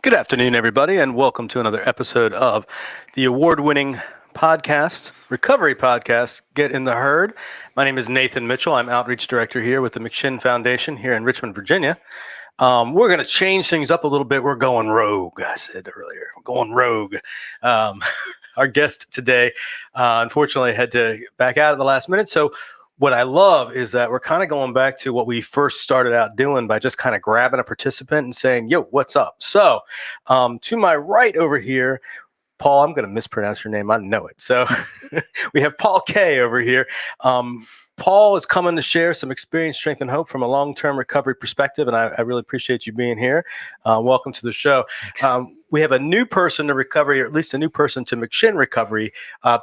Good afternoon, everybody, and welcome to another episode of the award-winning podcast, Recovery Podcast, Get in the Herd. My name is Nathan Mitchell. I'm Outreach Director here with the McShin Foundation here in Richmond, Virginia. We're going to change things up a little bit. We're going rogue, I said earlier. We're going rogue. Our guest today, unfortunately, had to back out at the last minute, so what I love is that we're kind of going back to what we first started out doing by just kind of grabbing a participant and saying, yo, what's up? So to my right over here, Paul, I'm going to mispronounce your name. I know it. So we have Paul K over here. Paul is coming to share some experience, strength, and hope from a long-term recovery perspective, and I really appreciate you being here. Welcome to the show. We have a new person to recovery, or at least a new person to McShin Recovery.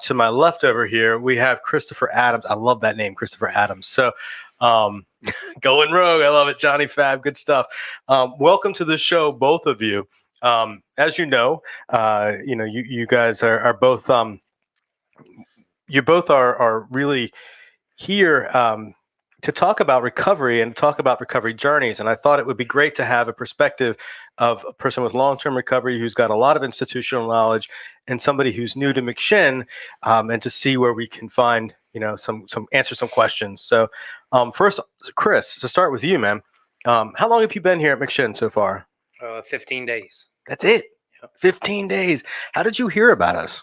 To my left over here, we have Christopher Adams. I love that name, Christopher Adams. So going rogue. I love it. Johnny Fab, good stuff. Welcome to the show, both of you. As you know, you guys are both, you both are really here to talk about recovery and talk about recovery journeys. And I thought it would be great to have a perspective of a person with long-term recovery who's got a lot of institutional knowledge and somebody who's new to McShin, and to see where we can find, some answer some questions. So first, Chris, to start with you, man, how long have you been here at McShin so far? 15 days. That's it. Yep. 15 days. How did you hear about us?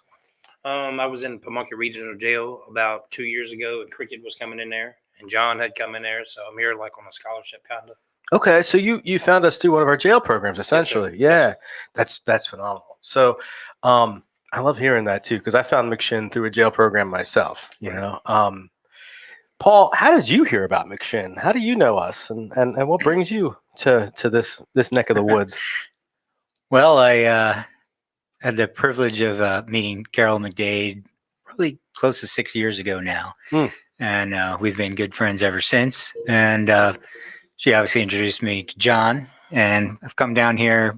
I was in Pamunkey Regional Jail about 2 years ago, and Cricket was coming in there, and John had come in there, so I'm here like on a scholarship kind of. Okay, so you found us through one of our jail programs, essentially. Yes, yeah, that's phenomenal. So I love hearing that too, because I found McShin through a jail program myself. Paul, how did you hear about McShin? How do you know us, and what brings you to this neck of the woods? Well, I had the privilege of meeting Carol McDade probably close to 6 years ago now. And we've been good friends ever since. And she obviously introduced me to John, and I've come down here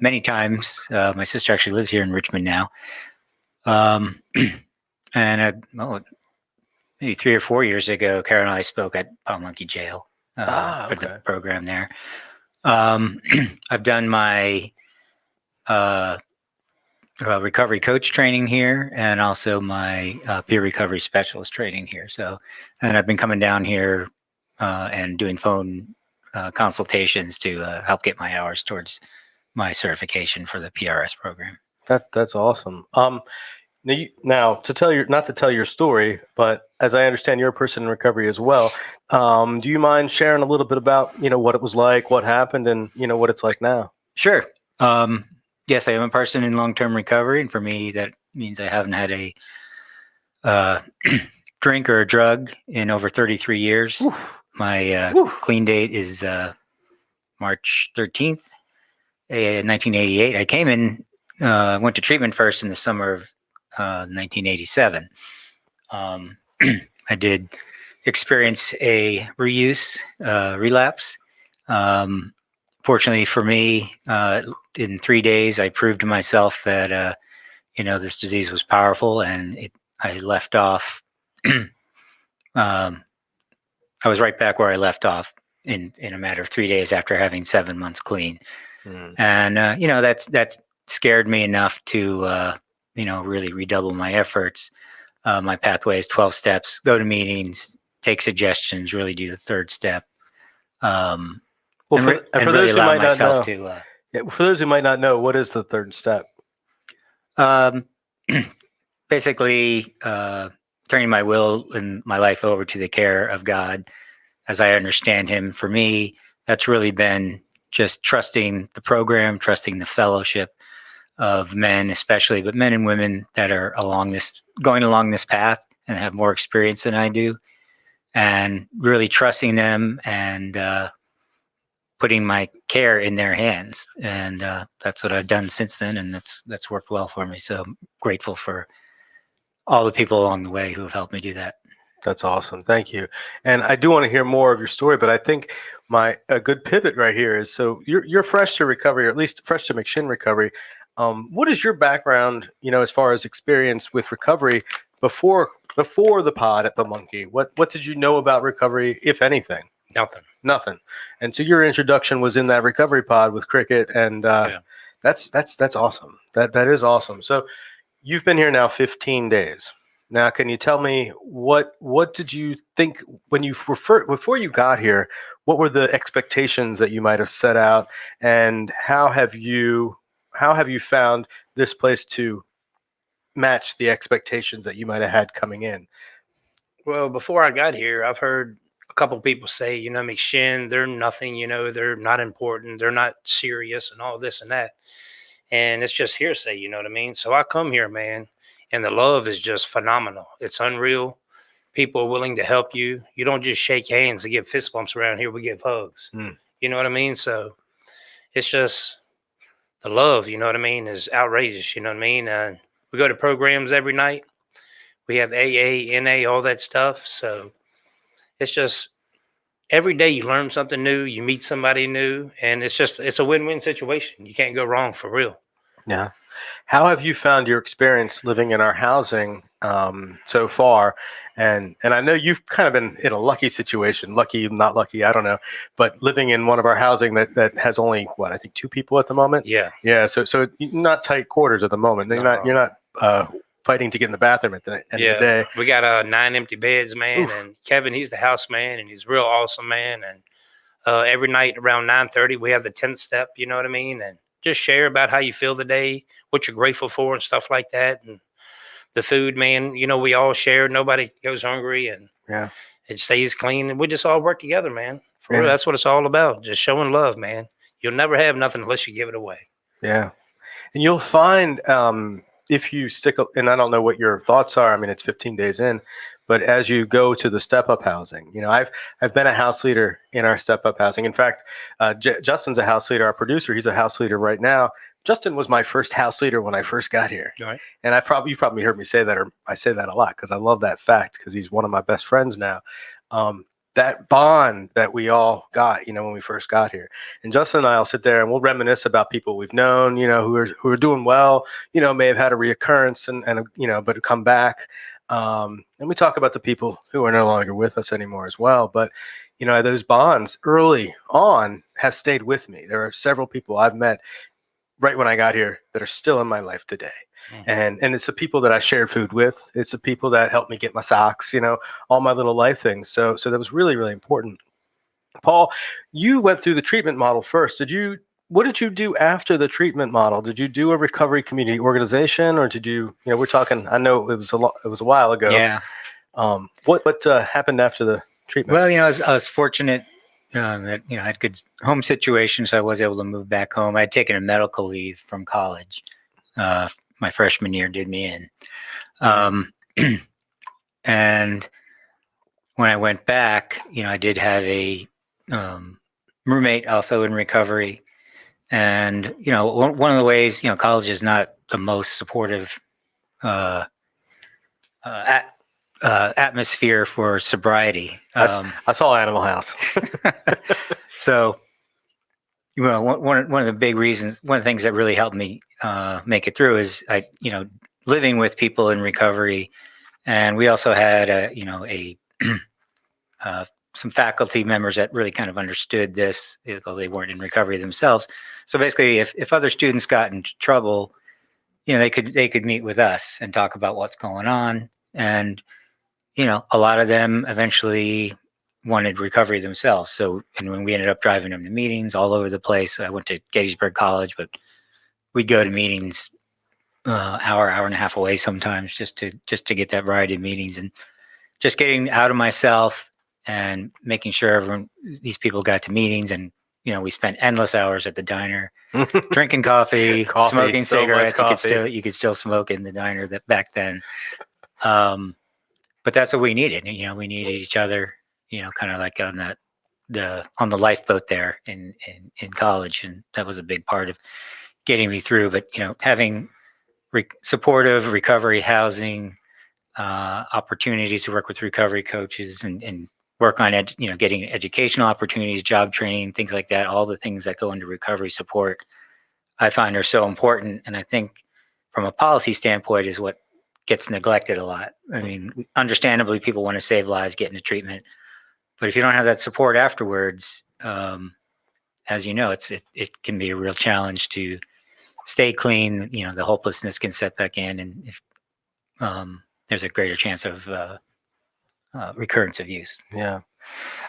many times. My sister actually lives here in Richmond now. And maybe 3 or 4 years ago, Carol and I spoke at Pamunkey Jail for the program there. I've done my recovery coach training here, and also my peer recovery specialist training here. And I've been coming down here and doing phone consultations to help get my hours towards my certification for the PRS program. That's awesome. Now not to tell your story, but as I understand, you're a person in recovery as well. Do you mind sharing a little bit about what it was like, what happened, and what it's like now? Sure. Yes, I am a person in long-term recovery, and for me, that means I haven't had a drink or a drug in over 33 years. Oof. My clean date is March 13th, 1988. I came in, went to treatment first in the summer of 1987. I did experience a relapse. Fortunately for me, in 3 days, I proved to myself that, this disease was powerful, and I left off. I was right back where I left off in a matter of 3 days after having 7 months clean. And, that scared me enough to, really redouble my efforts. My pathway is 12 steps: go to meetings, take suggestions, really do the third step. For those who might not know, what is the third step? Basically, turning my will and my life over to the care of God, as I understand Him. For me, that's really been just trusting the program, trusting the fellowship of men, especially, but men and women that are going along this path and have more experience than I do, and really trusting them and putting my care in their hands. And that's what I've done since then, and that's worked well for me. So I'm grateful for all the people along the way who have helped me do that. That's awesome. Thank you. And I do want to hear more of your story, but I think a good pivot right here is, so you're fresh to recovery, or at least fresh to McShin Recovery. What is your background, as far as experience with recovery before the pod at Pamunkey? What did you know about recovery, if anything? Nothing. nothing. And so your introduction was in that recovery pod with Cricket, and that's awesome. That is awesome. So you've been here now 15 days. Now, can you tell me what did you think when you before you got here? What were the expectations that you might have set out, and how have you found this place to match the expectations that you might have had coming in? Well, before I got here, I've heard a couple people say, McShin, they're nothing, they're not important, they're not serious, and all this and that. And it's just hearsay, you know what I mean? So I come here, man, and the love is just phenomenal. It's unreal. People are willing to help you. You don't just shake hands and give fist bumps around here. We give hugs. You know what I mean? So it's just the love, you know what I mean, is outrageous. You know what I mean? And we go to programs every night. We have AA, NA, all that stuff. So it's just every day you learn something new. You meet somebody new. And it's a win-win situation. You can't go wrong, for real. Yeah. How have you found your experience living in our housing so far? And I know you've kind of been in a lucky situation, lucky, not lucky, I don't know, but living in one of our housing that has only, I think 2 people at the moment. Yeah. Yeah. So not tight quarters at the moment. You're not fighting to get in the bathroom at the end of the day. We got 9 empty beds, man. Oof. And Kevin, he's the house man, and he's real awesome, man. And every night around 9:30, we have the 10th step, you know what I mean? And just share about how you feel the day, what you're grateful for, and stuff like that. And the food, man, we all share. Nobody goes hungry, and it stays clean. And we just all work together, man. For real, that's what it's all about. Just showing love, man. You'll never have nothing unless you give it away. Yeah. And you'll find if you stick, and I don't know what your thoughts are. I mean, it's 15 days in, but as you go to the step-up housing, I've been a house leader in our step-up housing. In fact, Justin's a house leader. Our producer, he's a house leader right now. Justin was my first house leader when I first got here. Right. And you probably heard me say that, or I say that a lot because I love that fact because he's one of my best friends now. That bond that we all got, when we first got here. And Justin and I will sit there and we'll reminisce about people we've known, who are doing well, may have had a reoccurrence and but come back. And we talk about the people who are no longer with us anymore as well. But, those bonds early on have stayed with me. There are several people I've met right when I got here that are still in my life today. And it's the people that I shared food with. It's the people that helped me get my socks, all my little life things. So that was really, really important. Paul, you went through the treatment model first. What did you do after the treatment model? Did you do a recovery community organization, or did you, we're talking, I know it was a while ago. Yeah. What happened after the treatment? Well, I was fortunate that, I had good home situation, so I was able to move back home. I had taken a medical leave from college. My freshman year did me in. And when I went back, I did have a roommate also in recovery. And, one of the ways, college is not the most supportive atmosphere for sobriety. I saw Animal House. So, one of the big reasons, one of the things that really helped me make it through is living with people in recovery, and we also had some faculty members that really kind of understood this, though they weren't in recovery themselves. So basically, if other students got in trouble, they could meet with us and talk about what's going on, and a lot of them eventually wanted recovery themselves. So, and when we ended up driving them to meetings all over the place, I went to Gettysburg College, but we'd go to meetings hour and a half away sometimes just to get that variety of meetings, and just getting out of myself and making sure these people got to meetings. And we spent endless hours at the diner drinking coffee, smoking cigarettes. You could still smoke in the diner back then. But that's what we needed. We needed each other, kind of like on the lifeboat there in college. And that was a big part of getting me through. But, having supportive recovery housing, opportunities to work with recovery coaches and work on getting educational opportunities, job training, things like that, all the things that go into recovery support, I find are so important. And I think from a policy standpoint is what gets neglected a lot. I mean, understandably, people want to save lives, get into treatment, But if you don't have that support afterwards, as you know, it can be a real challenge to stay clean. The hopelessness can set back in, and if there's a greater chance of recurrence of use. Yeah.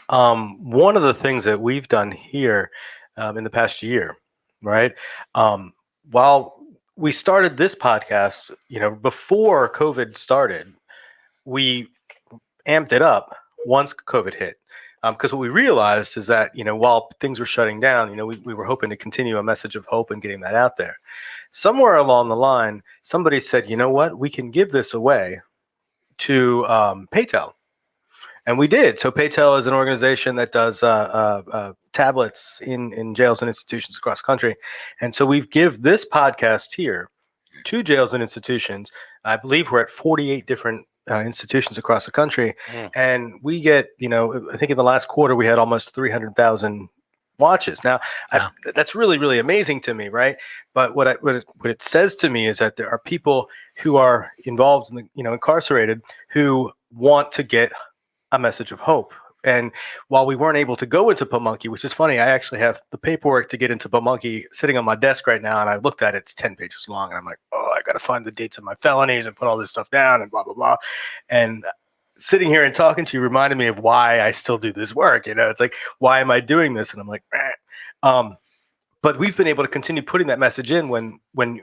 One of the things that we've done here in the past year, right? While we started this podcast, before COVID started, we amped it up once COVID hit. Because what we realized is that, while things were shutting down, we were hoping to continue a message of hope and getting that out there. Somewhere along the line, somebody said, you know what, we can give this away to PayTel. And we did. So PayTel is an organization that does tablets in jails and institutions across the country. And so we've give this podcast here to jails and institutions. I believe we're at 48 different institutions across the country. And we get, I think in the last quarter, we had almost 300,000 watches. Now, Wow. That's really, really amazing to me, right? But what it says to me is that there are people who are involved in the, incarcerated, who want to get a message of hope. And while we weren't able to go into Pamunkey, which is funny, I actually have the paperwork to get into Pamunkey sitting on my desk right now, and I looked at it, it's 10 pages long, and I'm like, oh, I got to find the dates of my felonies and put all this stuff down and blah, blah, blah. And sitting here and talking to you reminded me of why I still do this work. It's like, why am I doing this? And I'm like, but we've been able to continue putting that message in when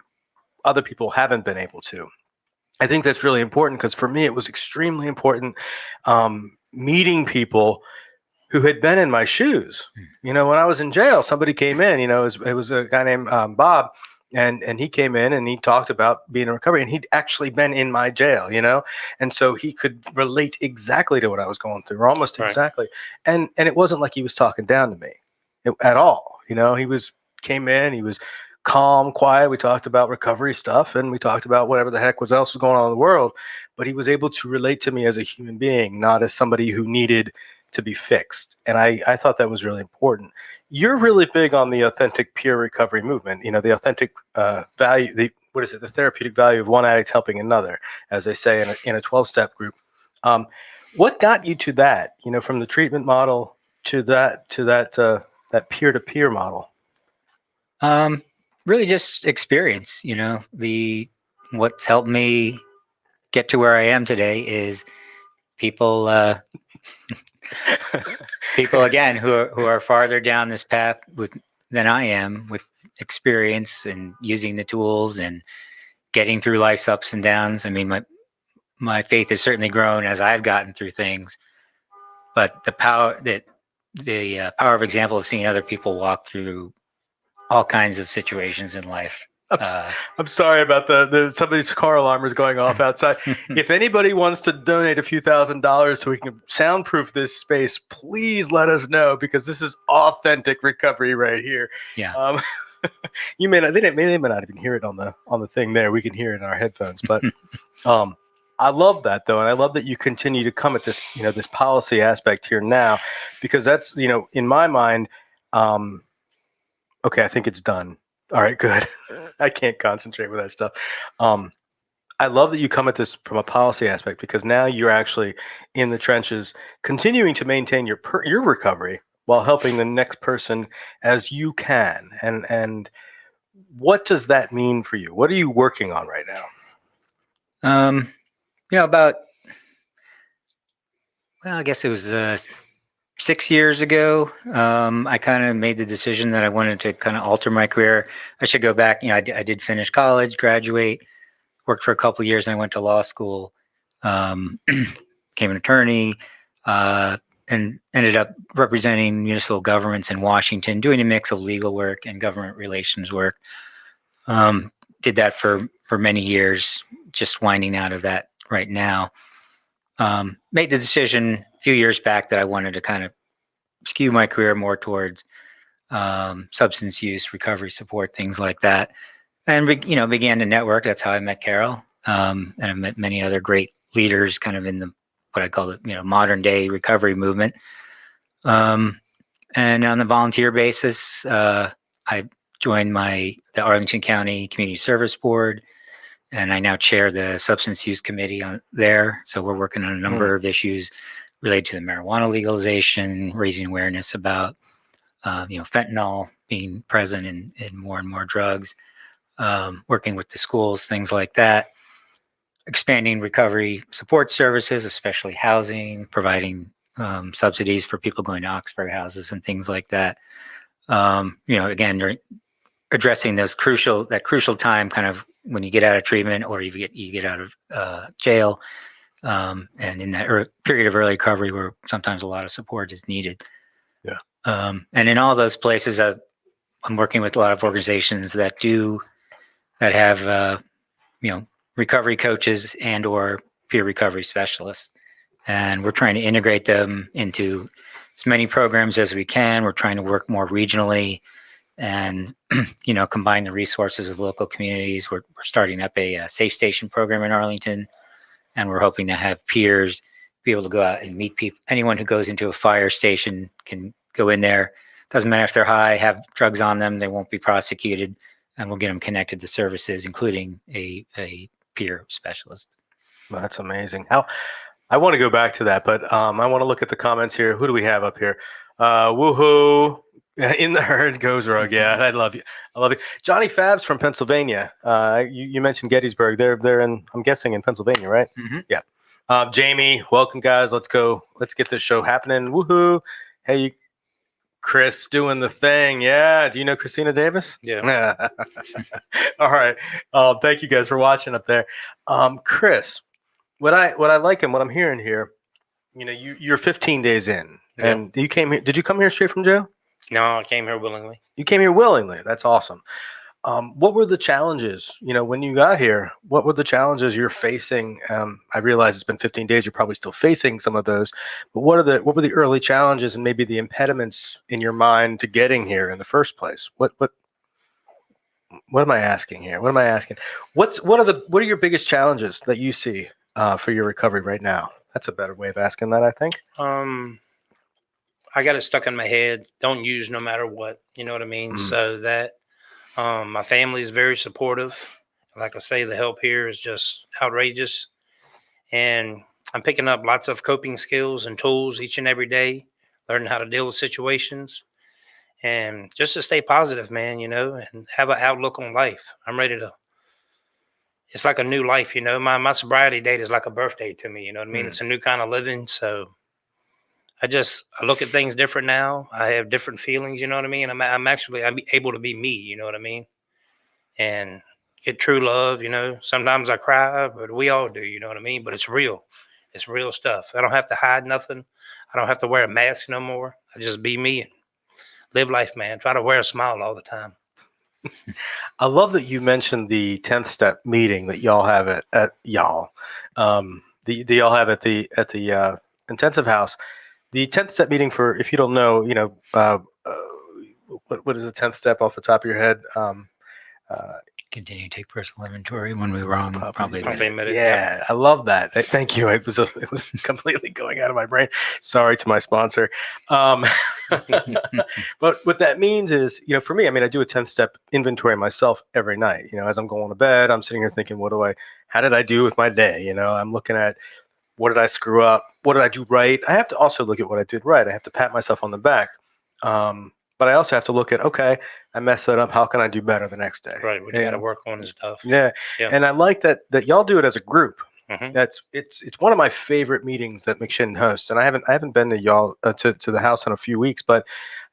other people haven't been able to. I think that's really important, because for me, it was extremely important meeting people who had been in my shoes. When I was in jail, somebody came in, it was a guy named Bob, and he came in and he talked about being in recovery, and he'd actually been in my jail, and so he could relate exactly to what I was going through, or almost Right. exactly. And it wasn't like he was talking down to me at all. He came in, he was calm, quiet. We talked about recovery stuff, and we talked about whatever the heck else was going on in the world, but he was able to relate to me as a human being, not as somebody who needed to be fixed. And I thought that was really important. You're really big on the authentic peer recovery movement, the authentic value, the therapeutic value of one addict helping another, as they say in a 12-step group. What got you to that, from the treatment model to that peer-to-peer model? Really just experience, what's helped me get to where I am today is people again who are farther down this path than I am, with experience and using the tools and getting through life's ups and downs. I mean, my faith has certainly grown as I've gotten through things, but the power of example of seeing other people walk through all kinds of situations in life. I'm sorry about somebody's car alarm is going off outside. If anybody wants to donate a few $1,000s so we can soundproof this space, please let us know, because this is authentic recovery right here. Yeah. They may not even hear it on the thing there. We can hear it in our headphones, but I love that, though, and I love that you continue to come at this, this policy aspect here now, because that's, in my mind, okay, I think it's done. All right, good. I can't concentrate with that stuff. I love that you come at this from a policy aspect, because now you're actually in the trenches, continuing to maintain your recovery while helping the next person as you can. And what does that mean for you? What are you working on right now? I guess it was 6 years ago, I kind of made the decision that I wanted to kind of alter my career. I should go back. I did finish college, graduate, worked for a couple of years, and I went to law school, became an attorney, and ended up representing municipal governments in Washington, doing a mix of legal work and government relations work. Did that for many years, just winding out of that right now. Made the decision a few years back that I wanted to kind of skew my career more towards substance use, recovery support, things like that. And, began to network. That's how I met Carol. And I met many other great leaders kind of in what I call the, modern day recovery movement. And on the volunteer basis, I joined the Arlington County Community Service Board, and I now chair the substance use committee there. So we're working on a number of issues related to the marijuana legalization, raising awareness about fentanyl being present in more and more drugs, working with the schools, things like that, expanding recovery support services, especially housing, providing subsidies for people going to Oxford houses and things like that. Again, you're addressing that crucial time, kind of when you get out of treatment or you get out of jail, and in that period of early recovery where sometimes a lot of support is needed. Yeah. And in all those places, I'm working with a lot of organizations that have recovery coaches and or peer recovery specialists, and we're trying to integrate them into as many programs as we can. We're trying to work more regionally and combine the resources of local communities. We're starting up a safe station program in Arlington, and we're hoping to have peers be able to go out and meet people. Anyone who goes into a fire station can go in there. Doesn't matter if they're high, have drugs on them, they won't be prosecuted, and we'll get them connected to services, including a peer specialist. Well, that's amazing. I want to go back to that, but I want to look at the comments here. Who do we have up here? Woohoo! In the herd goes Rogue. Yeah, I love you. I love you. Johnny Fabs from Pennsylvania. You mentioned Gettysburg. They're in, I'm guessing, in Pennsylvania, right? Mm-hmm. Yeah. Jamie, welcome, guys. Let's go. Let's get this show happening. Woohoo! Hey, Chris doing the thing. Yeah. Do you know Christina Davis? Yeah. All right. Thank you guys for watching up there. Chris, what I like and what I'm hearing here, you're 15 days in, and you came here. Did you come here straight from jail? No, I came here willingly. You came here willingly. That's awesome. What were the challenges, when you got here? What were the challenges you're facing? I realize it's been 15 days. You're probably still facing some of those, but what were the early challenges and maybe the impediments in your mind to getting here in the first place? What am I asking here? What am I asking? What are your biggest challenges that you see for your recovery right now? That's a better way of asking that, I think. I got it stuck in my head. Don't use no matter what. You know what I mean? Mm. So that my family is very supportive. Like I say, the help here is just outrageous. And I'm picking up lots of coping skills and tools each and every day, learning how to deal with situations and just to stay positive, man, and have an outlook on life. I'm ready to, it's like a new life, my sobriety date is like a birthday to me. You know what I mean? It's a new kind of living. So I look at things different now. I have different feelings, you know what I mean? I'm able to be me, you know what I mean? And get true love, Sometimes I cry, but we all do, you know what I mean? But it's real. It's real stuff. I don't have to hide nothing. I don't have to wear a mask no more. I just be me and live life, man. Try to wear a smile all the time. I love that you mentioned the 10th step meeting that y'all have at y'all. Y'all have at the intensive house. The 10th step meeting, for if you don't know, what is the 10th step off the top of your head? Continue to take personal inventory when we wrong. Probably admit it. Yeah, I love that. Thank you. It was completely going out of my brain. Sorry to my sponsor. But what that means is, for me, I do a 10th step inventory myself every night. As I'm going to bed, I'm sitting here thinking, how did I do with my day? I'm looking at, what did I screw up? What did I do right? I have to also look at what I did right. I have to pat myself on the back. But I also have to look at, okay, I messed that up. How can I do better the next day? Right. We got to work on this stuff. Yeah. And I like that y'all do it as a group. Mm-hmm. It's one of my favorite meetings that McShin hosts. And I haven't been to y'all to the house in a few weeks, but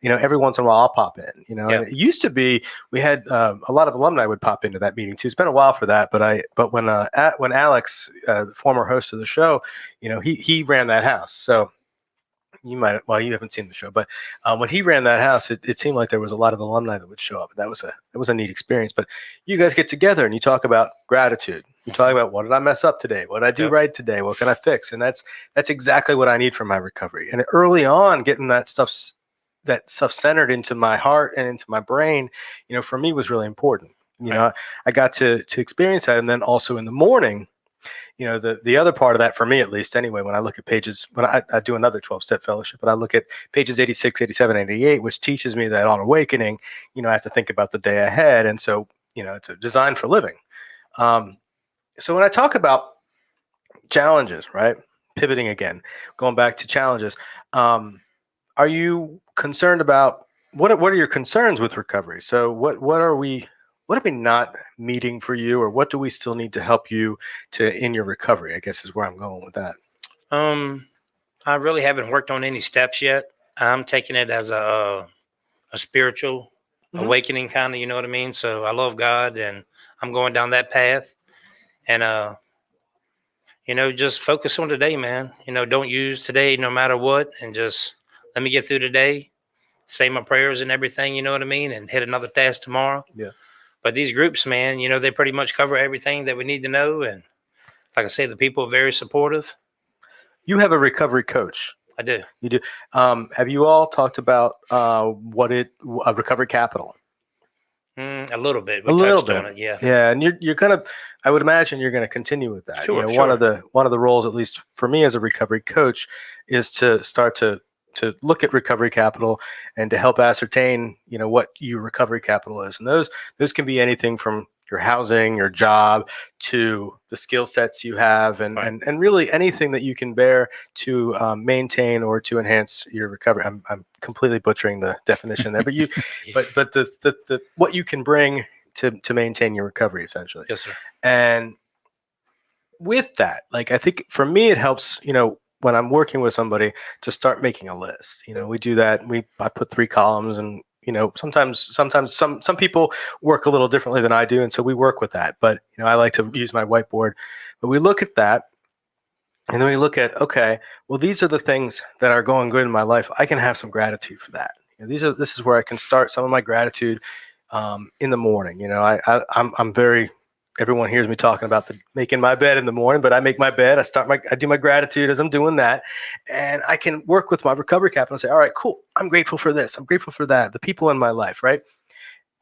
every once in a while I'll pop in. And it used to be we had a lot of alumni would pop into that meeting too. It's been a while for that, but when Alex, the former host of the show, he ran that house. So you haven't seen the show, but when he ran that house, it seemed like there was a lot of alumni that would show up. That was a neat experience. But you guys get together and you talk about gratitude. You talk about, what did I mess up today? What did I do right today? What can I fix? And that's exactly what I need for my recovery. And early on, getting that stuff centered into my heart and into my brain, for me was really important. I got to experience that. And then also in the morning, the other part of that, for me at least anyway, when I look at pages, when I do another 12-step fellowship, but I look at pages 86, 87, 88, which teaches me that on awakening, I have to think about the day ahead. And so, it's a design for living. So when I talk about challenges, right? pivoting again, going back to challenges. Are you concerned about what are your concerns with recovery? So what are we not meeting for you, or what do we still need to help you in your recovery? I guess is where I'm going with that. I really haven't worked on any steps yet. I'm taking it as a spiritual awakening, kind of, you know what I mean? So I love God, and I'm going down that path. And just focus on today, man. Don't use today no matter what, and just let me get through today, say my prayers and everything, you know what I mean, and hit another task tomorrow. Yeah. But these groups, man, they pretty much cover everything that we need to know. And like I say, the people are very supportive. You have a recovery coach. I do. You do. Have you all talked about recovery capital? A little bit. We touched on it, yeah. Yeah, and you're gonna. I would imagine you're gonna continue with that. Sure, One of the roles, at least for me as a recovery coach, is to start to look at recovery capital and to help ascertain, what your recovery capital is. And those can be anything from your housing, your job, to the skill sets you have, and really anything that you can bear to maintain or to enhance your recovery. I'm completely butchering the definition there, but but the what you can bring to maintain your recovery, essentially. Yes, sir. And with that, like, I think for me, it helps, when I'm working with somebody, to start making a list. We do that. I put 3 columns, and sometimes some people work a little differently than I do, and so we work with that. But I like to use my whiteboard. But we look at that, and then we look at, okay, well, these are the things that are going good in my life. I can have some gratitude for that. This is where I can start some of my gratitude in the morning. I'm very. Everyone hears me talking about making my bed in the morning, but I make my bed. I do my gratitude as I'm doing that, and I can work with my recovery capital and say, all right, cool. I'm grateful for this. I'm grateful for that. The people in my life, right?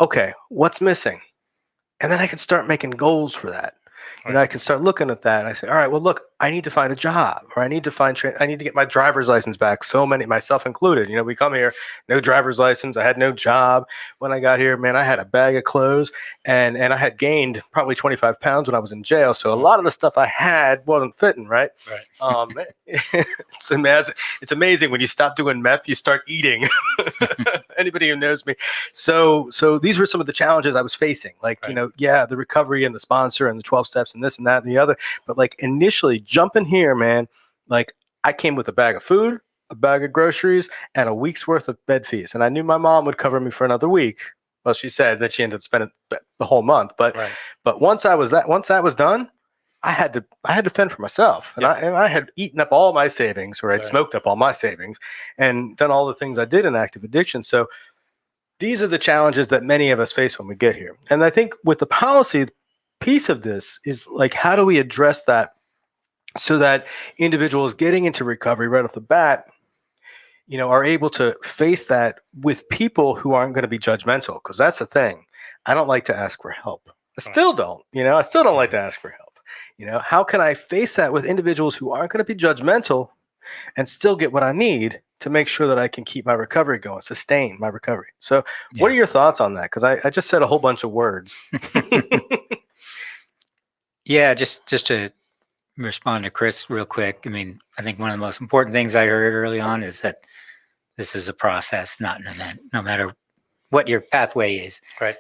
Okay, what's missing? And then I can start making goals for that. I can start looking at that, and I say, all right, well, look, I need to find a job, or I need to I need to get my driver's license back. So many, myself included, we come here, no driver's license. I had no job when I got here. Man, I had a bag of clothes, and I had gained probably 25 pounds when I was in jail. So a lot of the stuff I had wasn't fitting, right? Right. It's amazing when you stop doing meth, you start eating. Anybody who knows me. So these were some of the challenges I was facing. Like, the recovery and the sponsor and the 12 steps and this and that and the other. But like, initially jumping here, man, like, I came with a bag of food, a bag of groceries, and a week's worth of bed fees. And I knew my mom would cover me for another week. Well, she said that she ended up spending the whole month. But once that was done, I had to fend for myself. And I had eaten up all my savings, or I'd smoked up all my savings, and done all the things I did in active addiction. So these are the challenges that many of us face when we get here. And I think with the policy piece of this is, like, how do we address that so that individuals getting into recovery right off the bat, are able to face that with people who aren't going to be judgmental? Because that's the thing. I don't like to ask for help. I still don't like to ask for help. How can I face that with individuals who aren't going to be judgmental and still get what I need to make sure that I can keep my recovery going, sustain my recovery? So what are your thoughts on that? Because I just said a whole bunch of words. Yeah, just to respond to Chris real quick. I mean, I think one of the most important things I heard early on is that this is a process, not an event, no matter what your pathway is. Right.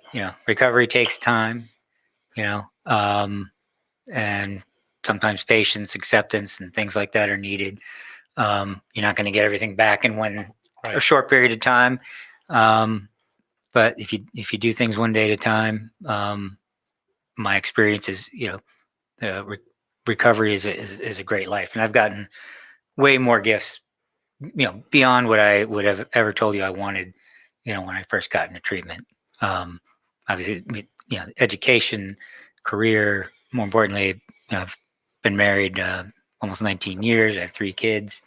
Recovery takes time, and sometimes patience, acceptance, and things like that are needed. You're not going to get everything back in a short period of time. But if you do things one day at a time, my experience is, recovery is a great life. And I've gotten way more gifts, beyond what I would have ever told you I wanted, when I first got into treatment. Obviously, education, career, more importantly, I've been married almost 19 years. I have 3 kids,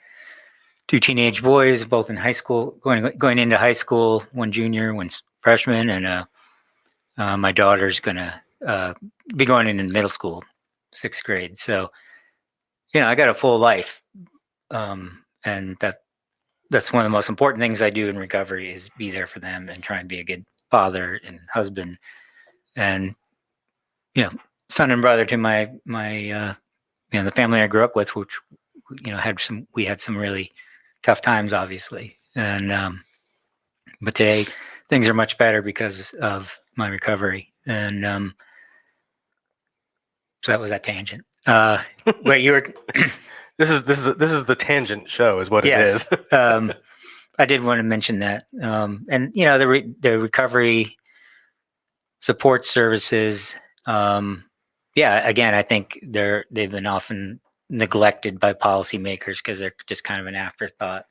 2 teenage boys, both in high school, going into high school, one junior, one freshman, and my daughter's gonna be going into middle school, 6th grade. So, I got a full life, and that's one of the most important things I do in recovery is be there for them and try and be a good father and husband, and son and brother to my the family I grew up with, which we had some really tough times, obviously, and but today things are much better because of my recovery. And so that was that tangent. Wait, you were This is the tangent show, is what yes. it is. I did want to mention that, and the recovery support services. Yeah, again, I think they've been often neglected by policymakers because they're just kind of an afterthought.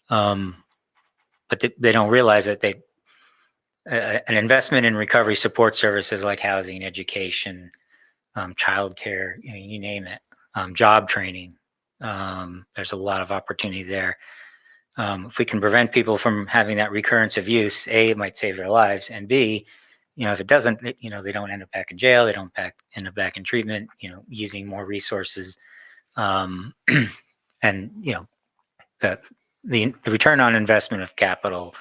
But they don't realize that an investment in recovery support services like housing, education, childcare, you name it, job training. There's a lot of opportunity there. If we can prevent people from having that recurrence of use, A, it might save their lives, and B, if it doesn't, they don't end up back in jail, they don't end up back in treatment, using more resources, and the return on investment of capital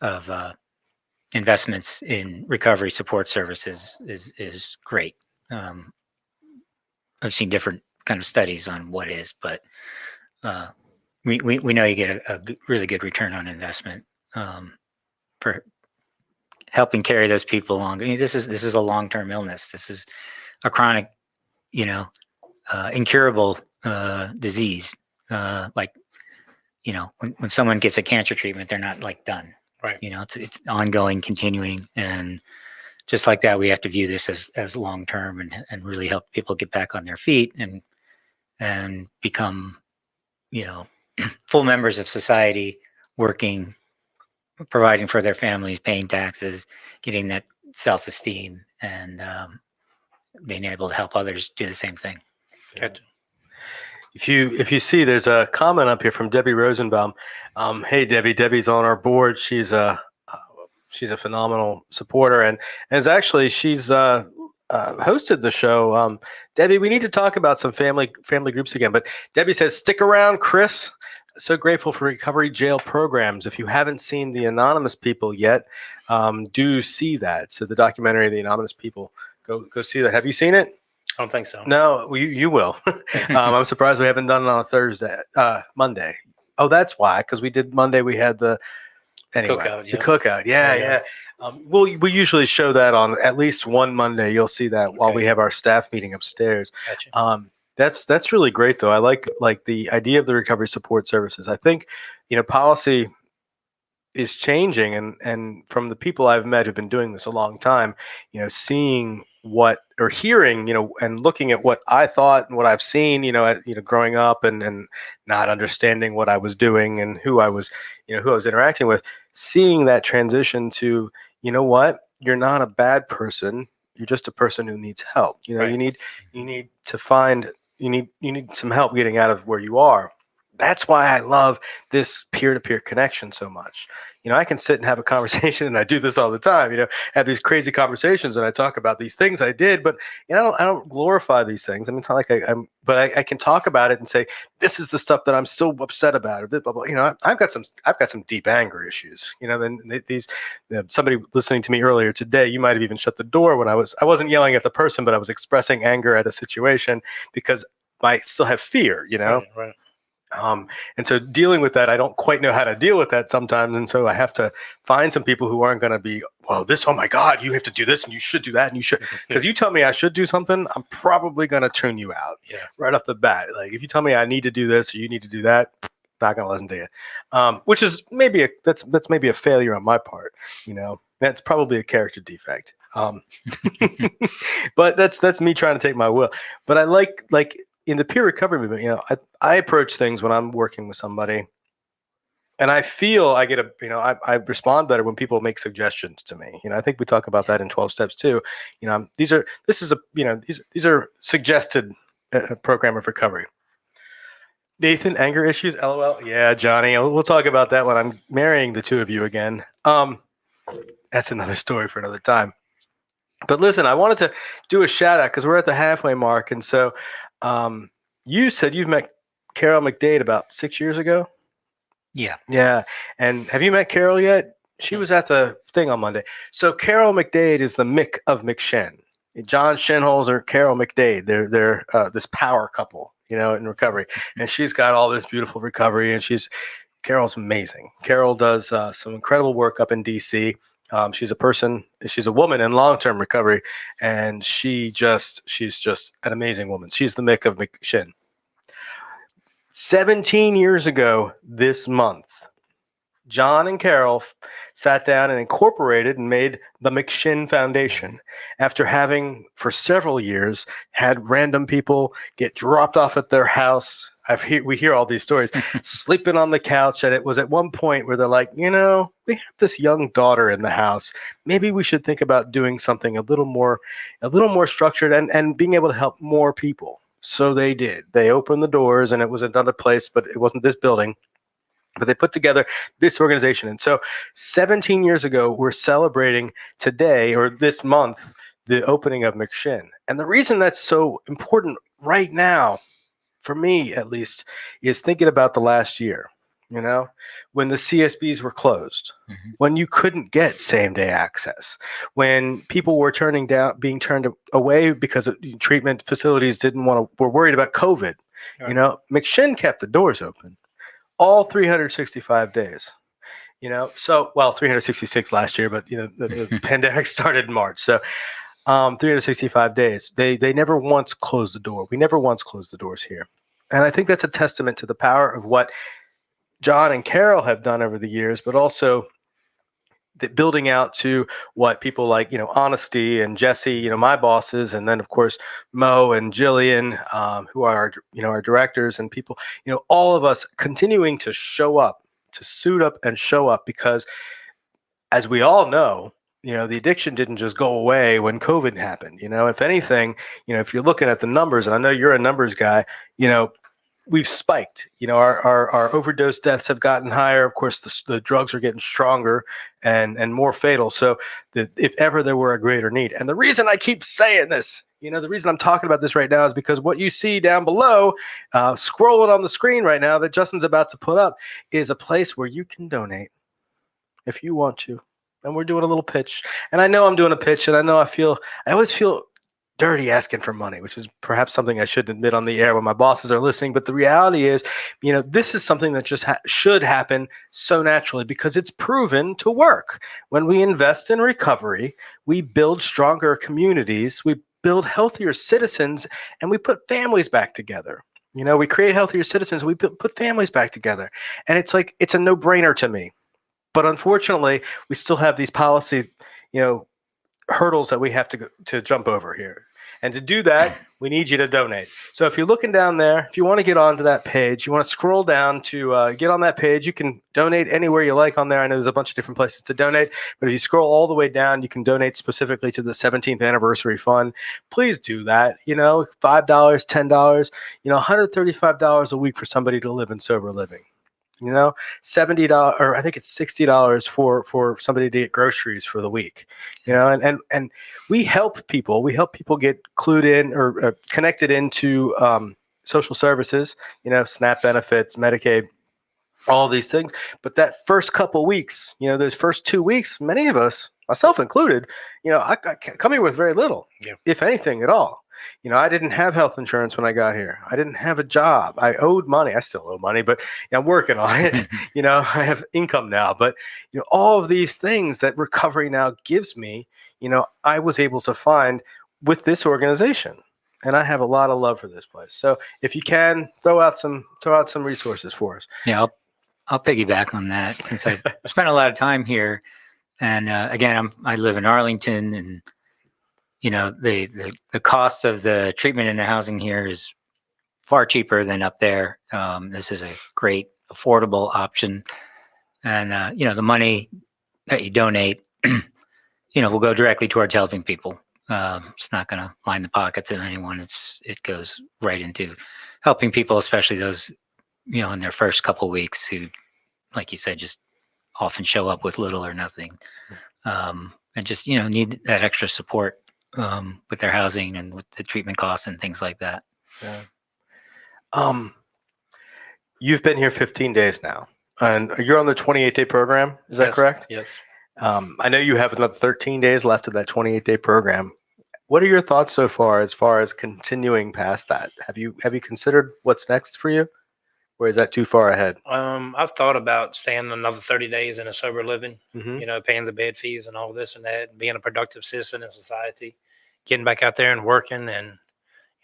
of investments in recovery support services is great. I've seen different kind of studies on what is, but we know you get a really good return on investment for helping carry those people along. I mean, this is a long-term illness. This is a chronic, incurable disease. Like, when someone gets a cancer treatment, they're not like done. Right. It's ongoing, continuing, and just like that, we have to view this as long-term and really help people get back on their feet and become, full members of society, working, providing for their families, paying taxes, getting that self-esteem, and being able to help others do the same thing. Gotcha. If you see, there's a comment up here from Debbie Rosenbaum. Hey, Debbie. Debbie's on our board. She's a phenomenal supporter, and she's hosted the show. Debbie, we need to talk about some family groups again. But Debbie says, stick around, Chris. So grateful for recovery jail programs. If you haven't seen The Anonymous People yet, do see that. So the documentary, The Anonymous People, go see that. Have you seen it? I don't think so. No, you will. I'm surprised we haven't done it on a Monday. Oh, that's why, because we did Monday. We had the cookout. Yeah. We usually show that on at least one Monday. You'll see that while we have our staff meeting upstairs. Gotcha. That's really great, though. I like the idea of the recovery support services. I think policy is changing, and from the people I've met who've been doing this a long time, seeing what or hearing, and looking at what I thought and what I've seen, growing up and not understanding what I was doing and who I was interacting with, seeing that transition to, what, you're not a bad person. You're just a person who needs help. Right. You need some help getting out of where you are. That's why I love this peer-to-peer connection so much. I can sit and have a conversation, and I do this all the time, have these crazy conversations, and I talk about these things I did, but I don't glorify these things. I mean, it's not like I can talk about it and say, this is the stuff that I'm still upset about, or blah, blah, blah. I've got some deep anger issues, somebody listening to me earlier today, you might've even shut the door when I wasn't yelling at the person, but I was expressing anger at a situation because I still have fear, Right. And so dealing with that, I don't quite know how to deal with that sometimes. And so I have to find some people who aren't going to be, well, oh my God, you have to do this and you should do that. And you should, because you tell me I should do something, I'm probably going to tune you out right off the bat. Like if you tell me I need to do this or you need to do that, not going to listen to you. Which is maybe that's maybe a failure on my part. That's probably a character defect. But that's me trying to take my will. But I like in the peer recovery movement, I approach things when I'm working with somebody, and I feel I get I respond better when people make suggestions to me. I think we talk about that in 12 steps too. These are suggested program of recovery. Nathan, anger issues, LOL. Yeah, Johnny, we'll talk about that when I'm marrying the two of you again. That's another story for another time. But listen, I wanted to do a shout out because we're at the halfway mark, and so. You said you've met Carol McDade about 6 years ago? Yeah. Yeah. And have you met Carol yet? She was at the thing on Monday. So Carol McDade is the Mick of McShen. John Shinholzer, Carol McDade. They're this power couple, in recovery, and she's got all this beautiful recovery, and Carol's amazing. Carol does some incredible work up in DC. She's a woman in long-term recovery, and she's just an amazing woman. She's the Mick of McShin. 17 years ago this month, John and Carol sat down and incorporated and made the McShin Foundation after having, for several years, had random people get dropped off at their house. We hear all these stories, sleeping on the couch. And it was at one point where they're like, we have this young daughter in the house. Maybe we should think about doing something a little more structured and being able to help more people. So they did. They opened the doors, and it was another place, but it wasn't this building. But they put together this organization. And so 17 years ago, we're celebrating today, or this month, the opening of McShin. And the reason that's so important right now, for me at least, is thinking about the last year, when the CSBs were closed, when you couldn't get same-day access, when people were being turned away because treatment facilities were worried about COVID. Right. McShin kept the doors open all 365 days, 366 last year, but the pandemic started in March. So 365 days, they never once closed the door. We never once closed the doors here. And I think that's a testament to the power of what John and Carol have done over the years, but also the building out to what people like, Honesty and Jesse, my bosses, and then of course Mo and Jillian, who are our directors and people, all of us continuing to show up, to suit up and show up, because as we all know, the addiction didn't just go away when COVID happened. If anything, if you're looking at the numbers, and I know you're a numbers guy, we've spiked. Our overdose deaths have gotten higher. Of course, the drugs are getting stronger and more fatal. So if ever there were a greater need, and the reason I keep saying this, the reason I'm talking about this right now is because what you see down below, scrolling on the screen right now that Justin's about to put up, is a place where you can donate if you want to. And we're doing a little pitch. And I know I'm doing a pitch, and I know I always feel dirty asking for money, which is perhaps something I shouldn't admit on the air when my bosses are listening. But the reality is, this is something that just should happen so naturally, because it's proven to work. When we invest in recovery, we build stronger communities, we build healthier citizens, and we put families back together. We create healthier citizens, we put families back together. And it's a no-brainer to me. But unfortunately, we still have these policy, hurdles that we have to jump over here. And to do that, we need you to donate. So if you're looking down there, if you want to get onto that page, you want to scroll down to get on that page. You can donate anywhere you like on there. I know there's a bunch of different places to donate, but if you scroll all the way down, you can donate specifically to the 17th anniversary fund. Please do that. $5, $10, $135 a week for somebody to live in sober living. $70, or I think it's $60 for somebody to get groceries for the week, and we help people. We help people get clued in or connected into social services, SNAP benefits, Medicaid, all these things. But that first couple weeks, those first 2 weeks, many of us, myself included, I come here with very little, if anything at all. I didn't have health insurance when I got here. I didn't have a job. I owed money. I still owe money, but I'm working on it. I have income now. But all of these things that recovery now gives me, I was able to find with this organization. And I have a lot of love for this place. So if you can, throw out some resources for us. Yeah, I'll piggyback on that, since I've spent a lot of time here. And again, I live in Arlington, and the cost of the treatment and the housing here is far cheaper than up there. This is a great, affordable option. And, the money that you donate, will go directly towards helping people. It's not going to line the pockets of anyone. It goes right into helping people, especially those, in their first couple of weeks who, like you said, just often show up with little or nothing. And just, need that extra support with their housing and with the treatment costs and things like that. Yeah. You've been here 15 days now, and you're on the 28-day program. Is that correct? Yes. I know you have another 13 days left of that 28-day program. What are your thoughts so far as continuing past that? Have you considered what's next for you, or is that too far ahead? I've thought about staying another 30 days in a sober living, Mm-hmm. paying the bed fees and all this and that, being a productive citizen in society, getting back out there and working, and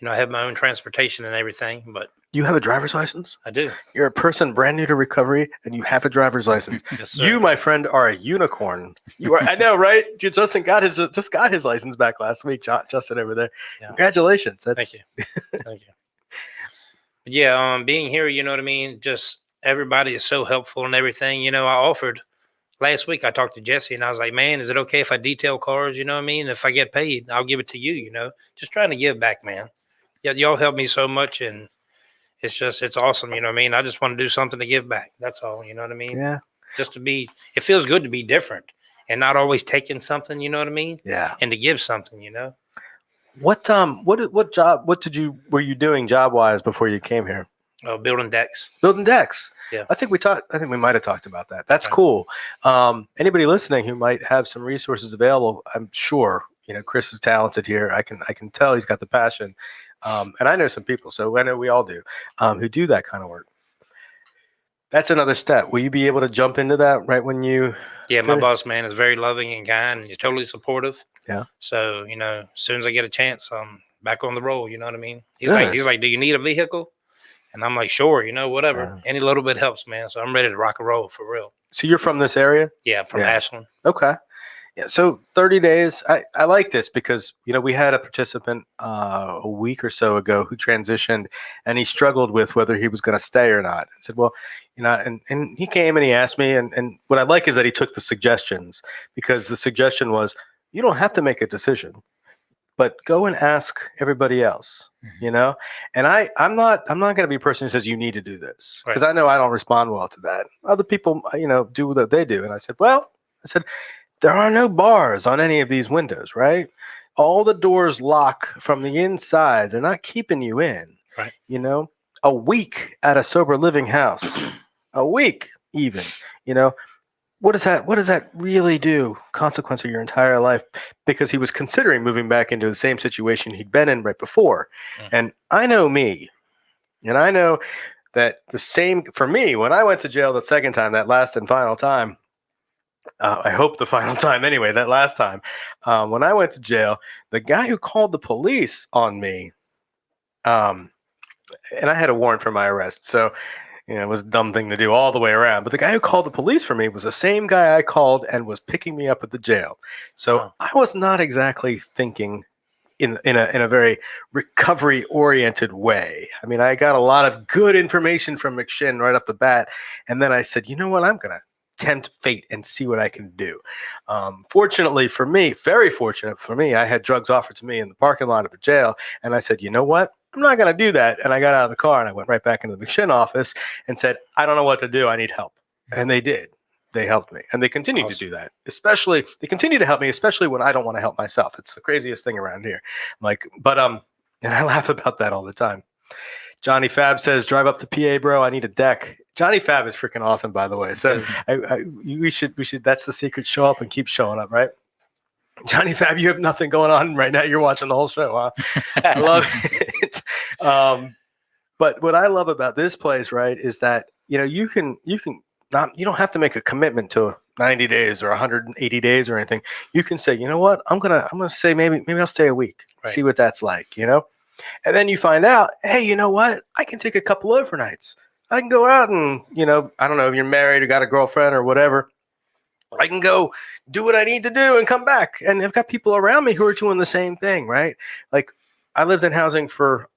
I have my own transportation and everything. But You have a driver's license? I do. You're a person brand new to recovery, and you have a driver's license. Yes, sir. You, my friend, are a unicorn. You are. I know, right? Justin got his license back last week. Justin over there. Yeah. Congratulations. Thank you. Thank you. But yeah, being here, you know what I mean? Just everybody is so helpful and everything. I offered last week, I talked to Jesse and I was like, man, is it okay if I detail cars? You know what I mean? If I get paid, I'll give it to you, just trying to give back, man. Yeah, y'all helped me so much, and it's awesome. You know what I mean? I just want to do something to give back. That's all. You know what I mean? Yeah. Just it feels good to be different and not always taking something, you know what I mean? Yeah. And to give something, What job were you doing job wise before you came here? Building decks. Building decks. Yeah. I think we might have talked about that. That's Right. cool. Anybody listening who might have some resources available, I'm sure, Chris is talented here. I can tell he's got the passion. And I know some people, so I know we all do, who do that kind of work. That's another step. Will you be able to jump into that right when you Yeah, my finish? boss, man, is very loving and kind, and he's totally supportive. Yeah. So, as soon as I get a chance, I'm back on the roll. You know what I mean? He's Nice. like, do you need a vehicle? And I'm like, sure, whatever. Yeah. Any little bit helps, man. So I'm ready to rock and roll for real. So you're from this area? Yeah, from Yeah. Ashland. Okay. Yeah. So 30 days. I like this because, we had a participant a week or so ago who transitioned and he struggled with whether he was going to stay or not. I said, well, and he came and he asked me. And what I like is that he took the suggestions, because the suggestion was, you don't have to make a decision, but go and ask everybody else, Mhm. And I'm not going to be a person who says you need to do this, because Right. I know I don't respond well to that. Other people, do what they do. And I said, there are no bars on any of these windows, right? All the doors lock from the inside. They're not keeping you in. Right. A week at a sober living house, a week even, what does that really do? Consequence of your entire life, because he was considering moving back into the same situation he'd been in right before. Mhm. And I know me, and I know that the same for me when I went to jail the second time, that last and final time. I hope the final time anyway, that last time, when I went to jail, the guy who called the police on me, and I had a warrant for my arrest. So, it was a dumb thing to do all the way around. But the guy who called the police for me was the same guy I called and was picking me up at the jail. So Wow. I was not exactly thinking in a very recovery oriented way. I mean, I got a lot of good information from McShin right off the bat. And then I said, you know what, I'm going to tempt fate and see what I can do. Fortunately for me, very fortunate for me, I had drugs offered to me in the parking lot of the jail. And I said, you know what? I'm not going to do that. And I got out of the car and I went right back into the McShin office and said, I don't know what to do. I need help. And they did. They helped me. And they continue to do that. They continue to help me, especially when I don't want to help myself. It's the craziest thing around here. And I laugh about that all the time. Johnny Fab says, drive up to PA, bro. I need a deck. Johnny Fab is freaking awesome, by the way. So we should, that's the secret. Show up and keep showing up, right? Johnny Fab, you have nothing going on right now. You're watching the whole show, huh? I love it. But what I love about this place, right, is that, you don't have to make a commitment to 90 days or 180 days or anything. You can say, you know what, I'm gonna say maybe I'll stay a week, Right. see what that's like, and then you find out, hey, you know what, I can take a couple overnights. I can go out and, I don't know if you're married or got a girlfriend or whatever. I can go do what I need to do and come back. And I've got people around me who are doing the same thing, right? Like, I lived in housing for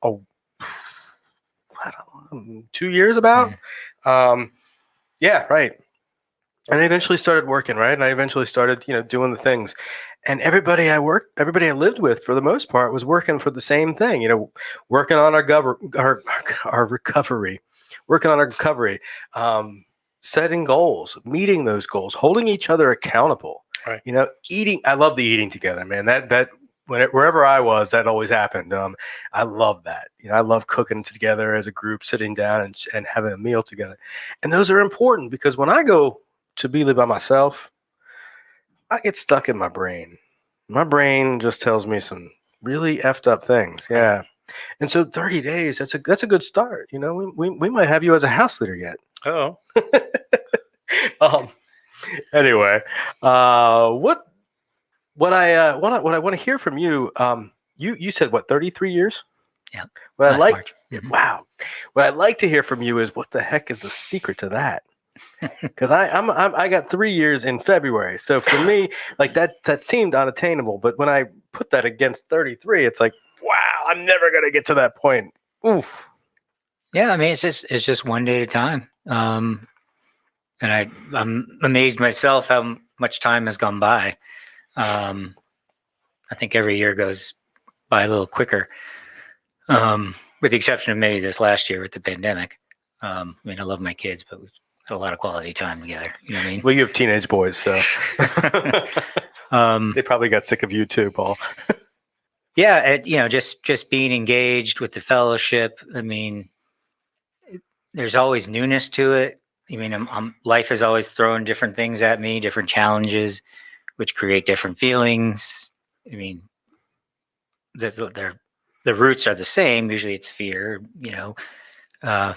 2 years about. Yeah, right. And I eventually started working, right? And I eventually started, doing the things. And everybody I lived with, for the most part, was working for the same thing, working on our recovery, setting goals, meeting those goals, holding each other accountable. Right. Eating. I love the eating together, man. Wherever I was, that always happened. I love that. I love cooking together as a group, sitting down and having a meal together. And those are important, because when I go to live by myself, I get stuck in my brain. My brain just tells me some really effed up things. Yeah. And so 30 days, that's a good start. You know, we might have you as a house leader yet. Oh, um, anyway, what I want to hear from you, you said what, 33 years? Yeah. What I Last like, March. Mhm. wow. What I'd like to hear from you is what the heck is the secret to that? Because I got 3 years in February, so for me, like that seemed unattainable. But when I put that against 33, it's like, wow, I'm never gonna get to that point. Oof. Yeah, I mean, it's just one day at a time. And I'm amazed myself how much time has gone by. I think every year goes by a little quicker, with the exception of maybe this last year with the pandemic. I mean, I love my kids, but we've had a lot of quality time together. You know what I mean? Well, you have teenage boys, so they probably got sick of you too, Paul. Yeah, just being engaged with the fellowship. I mean, there's always newness to it. I mean, life is always throwing different things at me, different challenges, which create different feelings. I mean, the roots are the same. Usually, it's fear, uh,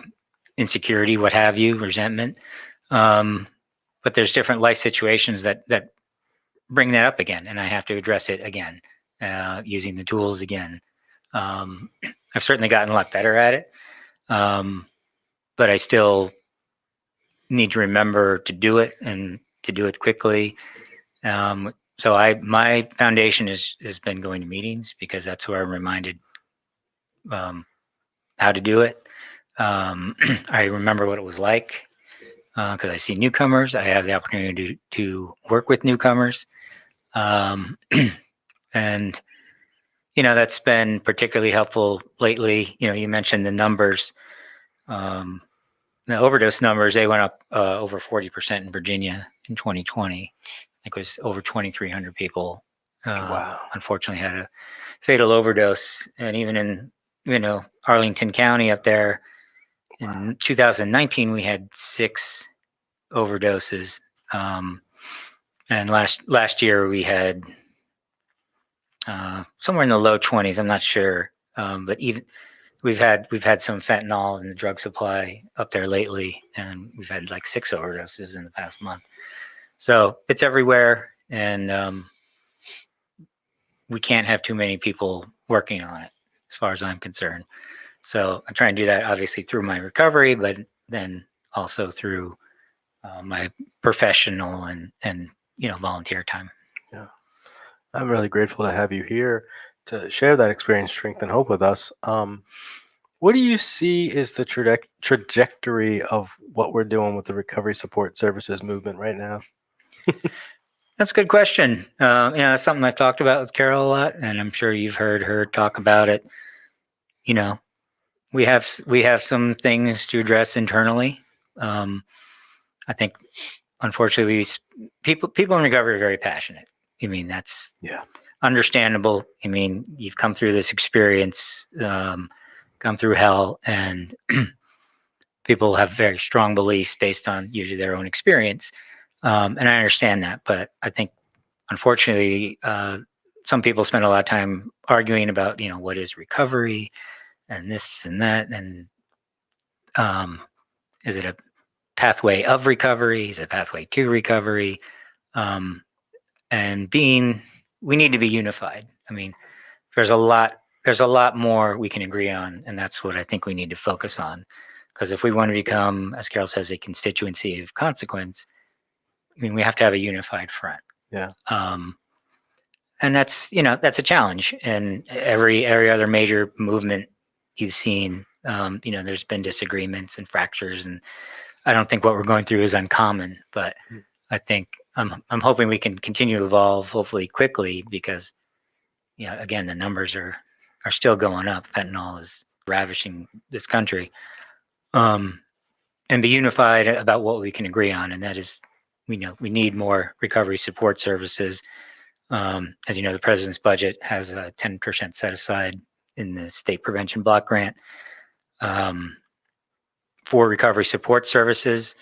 insecurity, what have you, resentment. But there's different life situations that bring that up again, and I have to address it again, using the tools again. I've certainly gotten a lot better at it, but I still need to remember to do it and to do it quickly. So my foundation has been going to meetings because that's where I'm reminded how to do it. I remember what it was like because I see newcomers. I have the opportunity to work with newcomers, and that's been particularly helpful lately. You mentioned the numbers. The overdose numbers, they went up over 40% in Virginia in 2020. I think it was over 2,300 people. Wow. Unfortunately, had a fatal overdose, and even in Arlington County up there in 2019, we had 6 overdoses, and last year we had somewhere in the low 20s. I'm not sure, but even we've had some fentanyl in the drug supply up there lately, and we've had like 6 overdoses in the past month. So it's everywhere, and we can't have too many people working on it, as far as I'm concerned. So I try and do that obviously through my recovery, but then also through my professional and volunteer time. Yeah, I'm really grateful to have you here to share that experience, strength, and hope with us. What do you see is the trajectory of what we're doing with the recovery support services movement right now? That's a good question. That's something I've talked about with Carol a lot, and I'm sure you've heard her talk about it. We have some things to address internally. I think, unfortunately, people in recovery are very passionate. I mean, that's understandable. I mean, you've come through this experience, come through hell, and people have very strong beliefs based on usually their own experience. And I understand that, but I think, unfortunately, some people spend a lot of time arguing about, what is recovery and this and that. And is it a pathway of recovery? Is it a pathway to recovery? And we need to be unified. I mean, there's a lot more we can agree on. And that's what I think we need to focus on. Because if we want to become, as Carol says, a constituency of consequence, I mean, we have to have a unified front. Yeah. And that's a challenge. And every other major movement you've seen, there's been disagreements and fractures, and I don't think what we're going through is uncommon. But I think I'm hoping we can continue to evolve, hopefully quickly, because again, the numbers are still going up. Fentanyl is ravishing this country, and be unified about what we can agree on, and that is, we need more recovery support services. As you know, the president's budget has a 10% set aside in the state prevention block grant for recovery support services.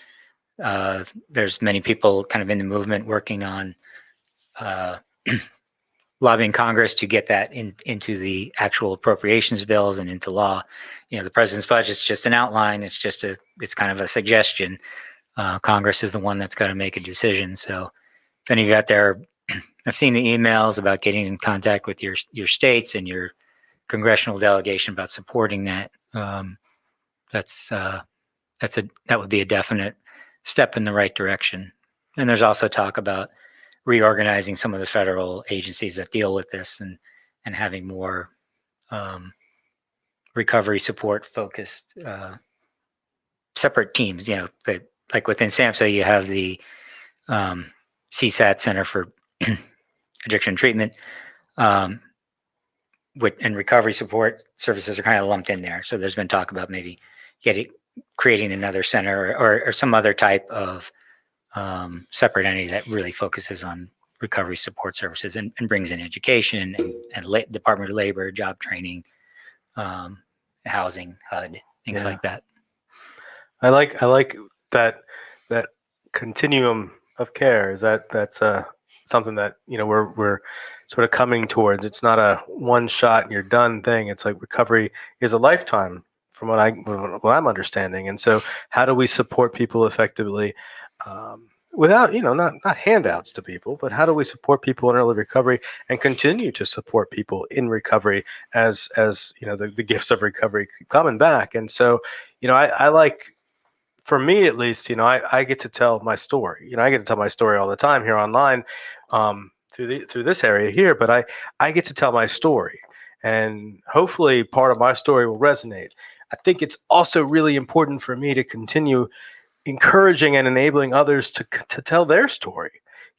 There's many people kind of in the movement working on lobbying Congress to get that into the actual appropriations bills and into law. The president's budget is just an outline. It's kind of a suggestion. Congress is the one that's got to make a decision. So if any of you out there, I've seen the emails about getting in contact with your states and your congressional delegation about supporting that. That would be a definite step in the right direction. And there's also talk about reorganizing some of the federal agencies that deal with this and having more recovery support focused separate teams. That, like within SAMHSA, you have the CSAT Center for Addiction Treatment, and recovery support services are kind of lumped in there. So there's been talk about maybe creating another center or some other type of separate entity that really focuses on recovery support services and brings in education and Department of Labor, job training, housing, HUD, things like that. I like that continuum of care. That's something that we're sort of coming towards. It's not a one shot and you're done thing. It's like recovery is a lifetime, from what I'm understanding. And so, how do we support people effectively without not handouts to people, but how do we support people in early recovery and continue to support people in recovery as the gifts of recovery keep coming back? And so, I like. For me, at least, I get to tell my story. I get to tell my story all the time here online through this area here, but I get to tell my story, and hopefully part of my story will resonate. I think it's also really important for me to continue encouraging and enabling others to tell their story,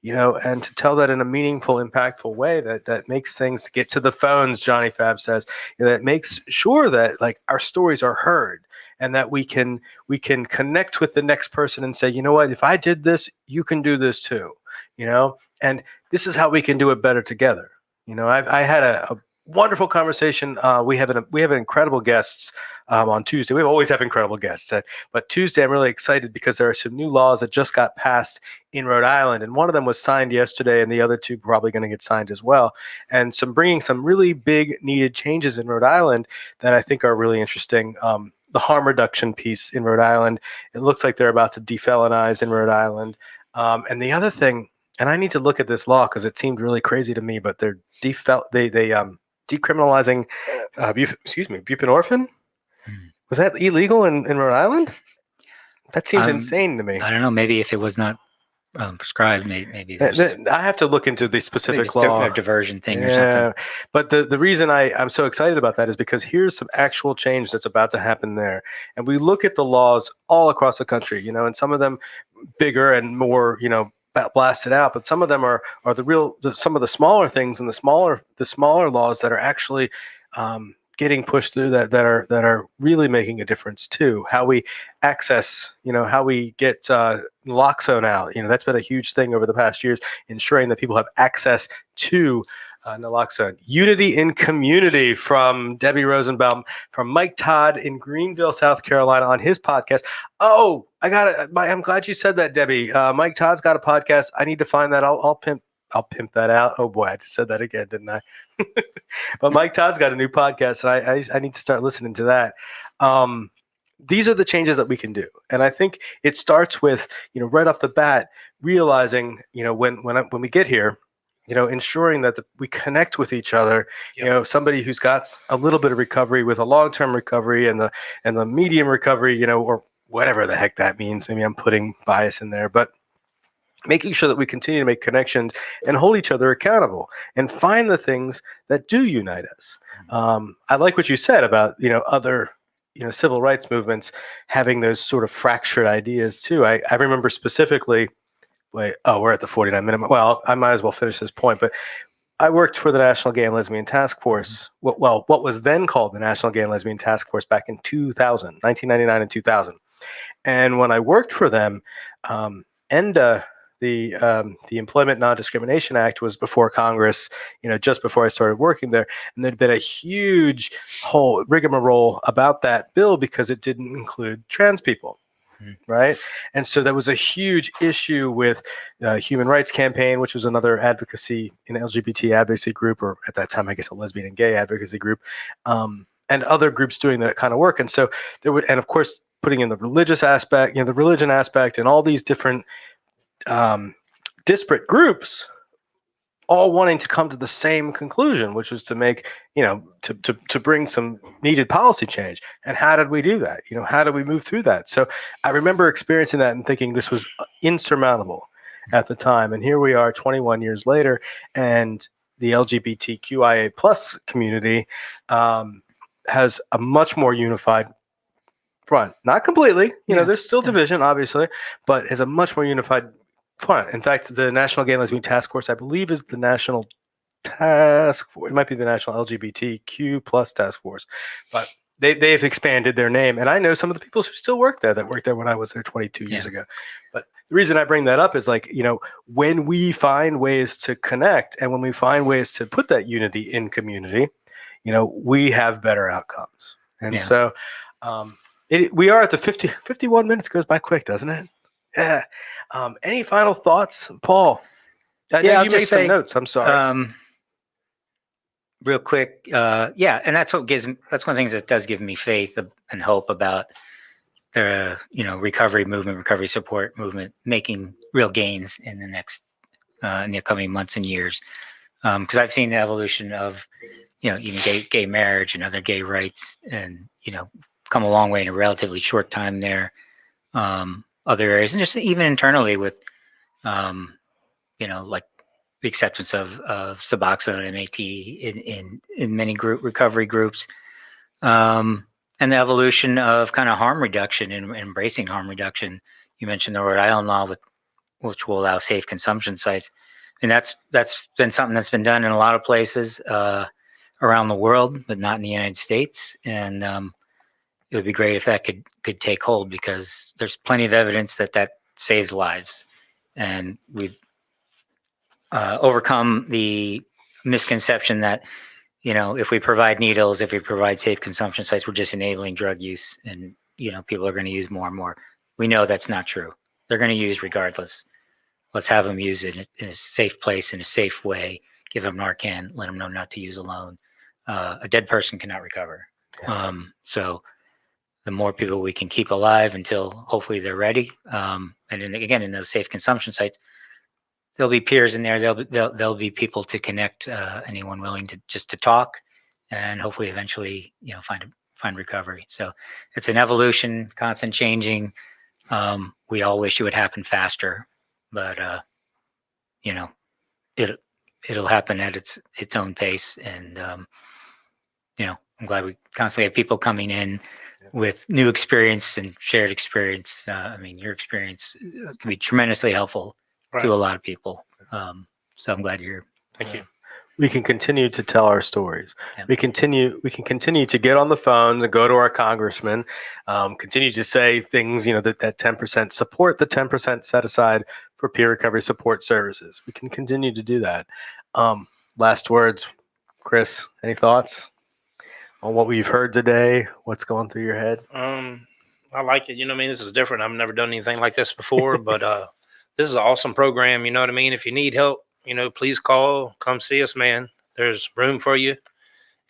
and to tell that in a meaningful, impactful way that makes things get to the phones, Johnny Fab says, that makes sure that like our stories are heard. And that we can connect with the next person and say, you know what, if I did this, you can do this too, and this is how we can do it better together. I had a wonderful conversation. We have incredible guests on Tuesday. We always have incredible guests, but Tuesday I'm really excited because there are some new laws that just got passed in Rhode Island, and one of them was signed yesterday, and the other two probably going to get signed as well. And bringing some really big needed changes in Rhode Island that I think are really interesting. The harm reduction piece in Rhode Island, it looks like they're about to defelonize in Rhode Island. And the other thing, and I need to look at this law because it seemed really crazy to me, but they're decriminalizing buprenorphine. Was that illegal in Rhode Island? That seems insane to me. I don't know. Maybe if it was not prescribed, maybe I have to look into the specific law. A diversion thing or something. But the reason I'm so excited about that is because here's some actual change that's about to happen there. And we look at the laws all across the country, and some of them bigger and more, blasted out, but some of them are some of the smaller things and the smaller laws that are actually getting pushed through that are really making a difference too. How we access, how we get naloxone out. That's been a huge thing over the past years, ensuring that people have access to naloxone. Unity in community from Debbie Rosenbaum, from Mike Todd in Greenville, South Carolina on his podcast. Oh, I'm glad you said that, Debbie. Mike Todd's got a podcast. I need to find that. I'll pimp that out. Oh boy, I just said that again, didn't I? But Mike Todd's got a new podcast, and I need to start listening to that. These are the changes that we can do, and I think it starts with right off the bat realizing when we get here, ensuring that we connect with each other. Yep. Somebody who's got a little bit of recovery with a long-term recovery and the medium recovery, or whatever the heck that means. Maybe I'm putting bias in there, but making sure that we continue to make connections and hold each other accountable and find the things that do unite us. I like what you said about, other, civil rights movements having those sort of fractured ideas too. I remember specifically, we're at the 49-minute. Well, I might as well finish this point, but I worked for the National Gay and Lesbian Task Force. What was then called the National Gay and Lesbian Task Force back in 1999 and 2000. And when I worked for them, ENDA, the Employment Non-Discrimination Act, was before Congress, just before I started working there. And there'd been a huge whole rigmarole about that bill because it didn't include trans people. right? And so that was a huge issue with Human Rights Campaign, which was another advocacy, an LGBT advocacy group, or at that time, I guess, a lesbian and gay advocacy group, and other groups doing that kind of work. And so there were, and of course, putting in the religious aspect, the religion aspect, and all these different disparate groups all wanting to come to the same conclusion, which was to make, to bring some needed policy change. And how did we do that? How did we move through that? So I remember experiencing that and thinking this was insurmountable at the time. And here we are 21 years later, and the LGBTQIA plus community has a much more unified front. Not completely, there's still division, obviously, but has a much more unified front. In fact, the National Gay and Lesbian Task Force, I believe, is the national task force. It might be the National LGBTQ plus Task Force, but they've expanded their name. And I know some of the people who still work there that worked there when I was there 22 years ago. But the reason I bring that up is when we find ways to connect and when we find ways to put that unity in community, we have better outcomes. And so we are at the 51 minutes goes by quick, doesn't it? Yeah. Any final thoughts, Paul? I know you made some notes. I'm sorry. Real quick. And that's one of the things that does give me faith and hope about the, recovery movement, recovery support movement, making real gains in the next, in the upcoming months and years. Because I've seen the evolution of, even gay marriage and other gay rights and, come a long way in a relatively short time there. Other areas, and just even internally with, like the acceptance of Suboxone and MAT in many recovery groups, and the evolution of kind of harm reduction and embracing harm reduction. You mentioned the Rhode Island law, which will allow safe consumption sites, and that's been something that's been done in a lot of places around the world, but not in the United States, and it would be great if that could take hold, because there's plenty of evidence that saves lives. And we've overcome the misconception that, if we provide needles, if we provide safe consumption sites, we're just enabling drug use and, people are going to use more and more. We know that's not true. They're going to use regardless. Let's have them use it in a safe place, in a safe way. Give them Narcan, let them know not to use alone. A dead person cannot recover. Yeah. So the more people we can keep alive until hopefully they're ready. And then again, in those safe consumption sites, there'll be peers in there. There'll be people to connect, anyone willing to talk, and hopefully eventually, find recovery. So it's an evolution, constant changing. We all wish it would happen faster, but it'll happen at its own pace. And I'm glad we constantly have people coming in with new experience and shared experience. Your experience can be tremendously helpful to a lot of people. So I'm glad you're here. Thank you. We can continue to tell our stories. Yeah. We can continue to get on the phones and go to our congressman, continue to say things, that 10%, support the 10% set aside for peer recovery support services. We can continue to do that. Last words, Chris, any thoughts on what we've heard today? What's going through your head? I like it. This is different. I've never done anything like this before, but this is an awesome program. If you need help, please call, come see us, man. There's room for you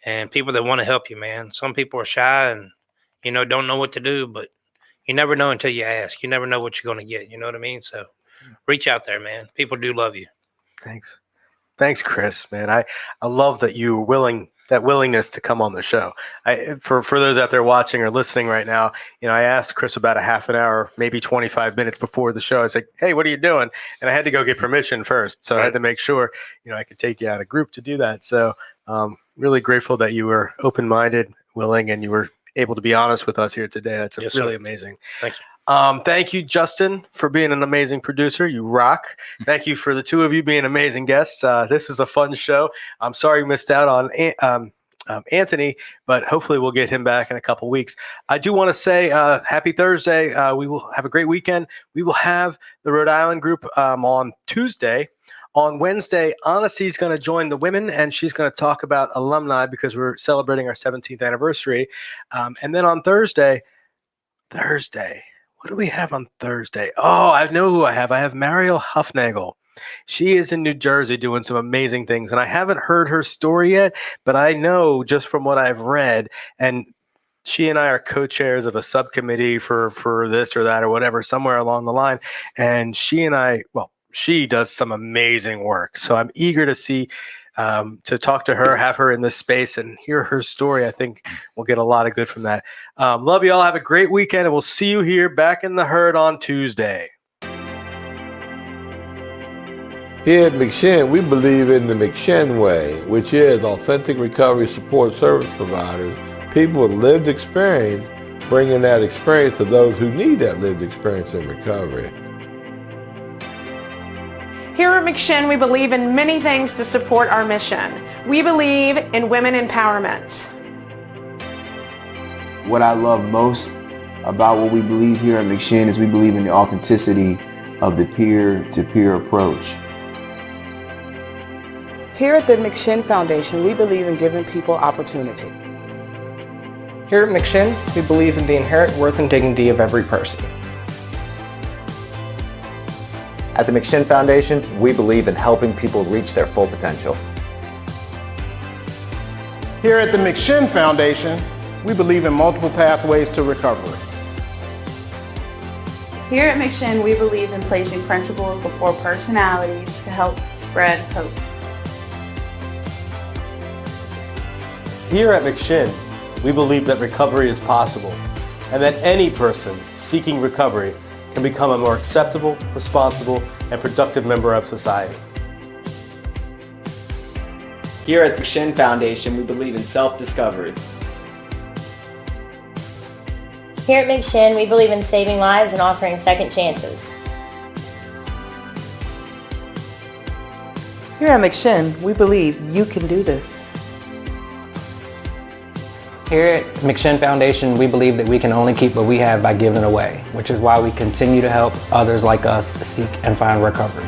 and people that want to help you, man. Some people are shy and, don't know what to do, but you never know until you ask. You never know what you're going to get. You know what I mean? So reach out there, man. People do love you. Thanks, Chris, man. I love that you were willingness to come on the show. For those out there watching or listening right now, I asked Chris about a half an hour, maybe 25 minutes before the show. I was like, hey, what are you doing? And I had to go get permission first. So I had to make sure, I could take you out of group to do that. So really grateful that you were open-minded, willing, and you were able to be honest with us here today. That's really amazing. Thank you. Thank you, Justin, for being an amazing producer. You rock. Thank you for the two of you being amazing guests. This is a fun show. I'm sorry you missed out on Anthony, but hopefully we'll get him back in a couple weeks. I do want to say happy Thursday. We will have a great weekend. We will have the Rhode Island group on Tuesday. On Wednesday, Honesty is going to join the women, and she's going to talk about alumni because we're celebrating our 17th anniversary. And then on Thursday, what do we have on Thursday? Oh, I know who I have. I have Mariel Huffnagel. She is in New Jersey doing some amazing things, and I haven't heard her story yet, but I know just from what I've read, and she and I are co-chairs of a subcommittee for this or that or whatever, somewhere along the line, and she does some amazing work. So I'm eager to see, to talk to her, have her in this space, and hear her story. I think we'll get a lot of good from that. Love you all. Have a great weekend, and we'll see you here back in the herd on Tuesday. Here at McShin, we believe in the McShin way, which is authentic recovery support service providers, people with lived experience, bringing that experience to those who need that lived experience in recovery. Here at McShin, we believe in many things to support our mission. We believe in women empowerment. What I love most about what we believe here at McShin is we believe in the authenticity of the peer-to-peer approach. Here at the McShin Foundation, we believe in giving people opportunity. Here at McShin, we believe in the inherent worth and dignity of every person. At the McShin Foundation, we believe in helping people reach their full potential. Here at the McShin Foundation, we believe in multiple pathways to recovery. Here at McShin, we believe in placing principles before personalities to help spread hope. Here at McShin, we believe that recovery is possible and that any person seeking recovery can become a more acceptable, responsible, and productive member of society. Here at the McShin Foundation, we believe in self-discovery. Here at McShin, we believe in saving lives and offering second chances. Here at McShin, we believe you can do this. Here at the McShin Foundation, we believe that we can only keep what we have by giving away, which is why we continue to help others like us seek and find recovery.